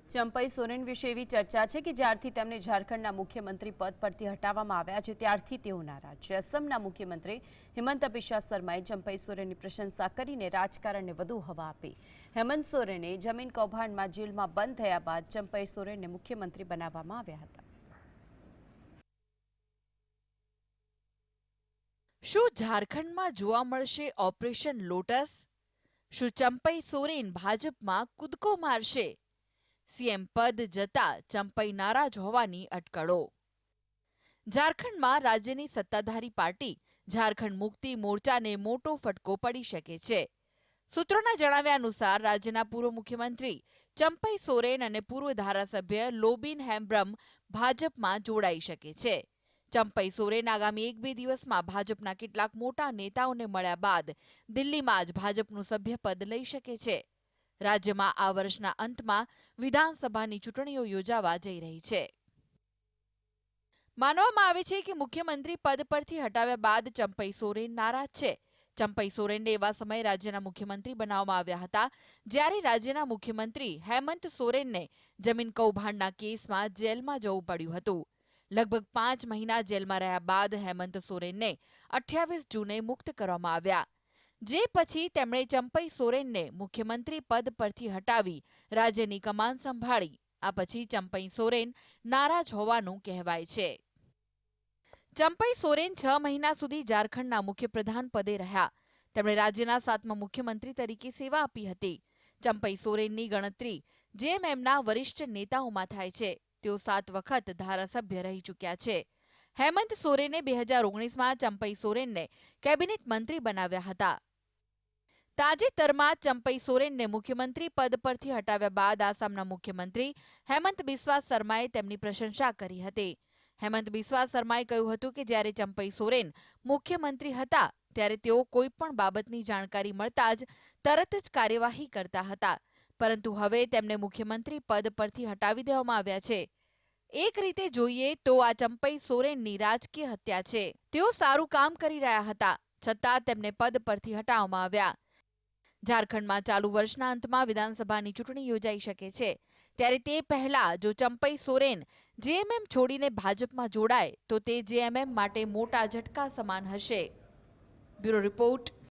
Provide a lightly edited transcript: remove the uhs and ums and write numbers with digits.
ચંપઈ સોરેન વિશે એવી ચર્ચા છે કે જ્યારથી તેમને ઝારખંડના મુખ્યમંત્રી પદ પરથી હટાવવામાં આવ્યા છે ત્યારથી તેઓ નારાજ છે। અસમના મુખ્યમંત્રી હિમંત બિસ્વા શર્માએ ચંપઈ સોરેનની પ્રશંસા કરીને રાજકારણને વધુ હવા આપી। હેમંત સોરેને જમીન કૌભાંડમાં જેલમાં બંધ થયા બાદ ચંપઈ સોરેનને મુખ્યમંત્રી બનાવવામાં આવ્યા હતા। શું ઝારખંડમાં જોવા મળશે ઓપરેશન લોટસ? શું ચંપઈ સોરેન ભાજપમાં કૂદકો મારશે? સીએમ પદ જતા ચંપઈ નારાજ હોવાની અટકળો। ઝારખંડમાં રાજ્યની સત્તાધારી પાર્ટી ઝારખંડ મુક્તિ મોરચાને મોટો ફટકો પડી શકે છે। સૂત્રોના જણાવ્યા અનુસાર રાજ્યના પૂર્વ મુખ્યમંત્રી ચંપઈ સોરેન અને પૂર્વ ધારાસભ્ય લોબિન હેમ્બ્રમ ભાજપમાં જોડાઈ શકે છે। ચંપઈ સોરેન આગામી 1-2 દિવસમાં ભાજપના કેટલાક મોટા નેતાઓને મળ્યા બાદ દિલ્હીમાં જ ભાજપનું સભ્યપદ લઈ શકે છે। રાજ્યમાં આ વર્ષના અંતમાં વિધાનસભાની ચૂંટણીઓ યોજાવા જઈ રહી છે। માનવામાં આવે છે કે મુખ્યમંત્રી પદ પરથી હટાવ્યા બાદ ચંપઈ સોરેન નારાજ છે। ચંપઈ સોરેનને એવા સમયે રાજ્યના મુખ્યમંત્રી બનાવવામાં આવ્યા હતા જ્યારે રાજ્યના મુખ્યમંત્રી હેમંત સોરેનને જમીન કૌભાંડના કેસમાં જેલમાં જવું પડ્યું હતું। લગભગ 5 મહિના જેલમાં રહ્યા બાદ હેમંત સોરેનને 28 જૂને મુક્ત કરવામાં આવ્યા, જે પછી તેમણે ચંપઈ સોરેનને મુખ્યમંત્રી પદ પરથી હટાવી રાજ્યની કમાન સંભાળી। આ પછી ચંપઈ સોરેન નારાજ હોવાનું કહેવાય છે। ચંપઈ સોરેન 6 મહિના સુધી ઝારખંડના મુખ્યપ્રધાન પદે રહ્યા। તેમણે રાજ્યના 7મા મુખ્યમંત્રી તરીકે સેવા આપી હતી। ચંપઈ સોરેનની ગણતરી જેએમએમના વરિષ્ઠ નેતાઓમાં થાય છે। તેઓ 7 વખત ધારાસભ્ય રહી ચૂક્યા છે। હેમંત સોરેને 2019માં ચંપઈ સોરેનને કેબિનેટ મંત્રી બનાવ્યા હતા। તાજેતરમાં ચંપઈ સોરેનને મુખ્યમંત્રી પદ પરથી હટાવ્યા બાદ આસામના મુખ્યમંત્રી હેમંત બિસ્વા શર્માએ તેમની પ્રશંસા કરી હતી। હેમંત બિસ્વા શર્માએ કહ્યું હતું કે જ્યારે ચંપઈ સોરેન મુખ્યમંત્રી હતા ત્યારે તેઓ કોઈ પણ બાબતની જાણકારી મળતા જ તરત જ કાર્યવાહી કરતા હતા, પરંતુ હવે તેમને મુખ્યમંત્રી પદ પરથી હટાવી દેવામાં આવ્યા છે। એક રીતે જોઈએ તો આ ચંપઈ સોરેનની રાજકીય હત્યા છે। તેઓ સારું કામ કરી રહ્યા હતા છતાં તેમને પદ પરથી હટાવવામાં આવ્યા। ઝારખંડમાં ચાલુ વર્ષના અંતમાં વિધાનસભાની ચૂંટણી યોજાઈ શકે છે, ત્યારે તે પહેલા જો ચંપઈ સોરેન જેએમએમ છોડીને ભાજપમાં જોડાય તો તે જેએમએમ માટે મોટા ઝટકા સમાન હશે। Bureau report,